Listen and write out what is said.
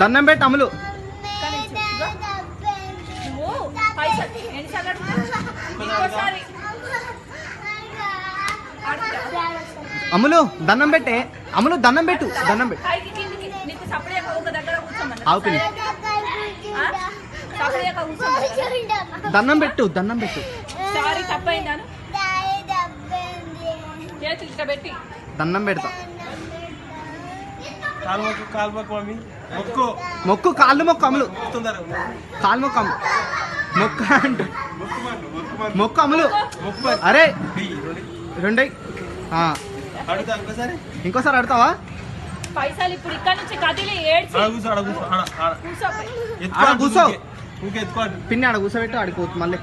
దండం పెట్టి అమలు. అమలు దండం పెట్టే. అమలు దండం పెట్టు. దండం పెట్టు. దండం పెట్టు. దండం పెట్టు. దండం పెడతా. మొక్కు కాళ్ళు మొక్కు అమలు. కాళ్ళు మొక్కు అమలు. మొక్క అంటు మొక్కు అమలు. అరే రెండై. ఇంకోసారి అడతావా? పైసలు ఇప్పుడు ఇక్కడ నుంచి కదిలి కూర్చో. పిన్ని ఆడ కూర్చోబెట్టు. ఆడిపోతుంది మళ్ళీ.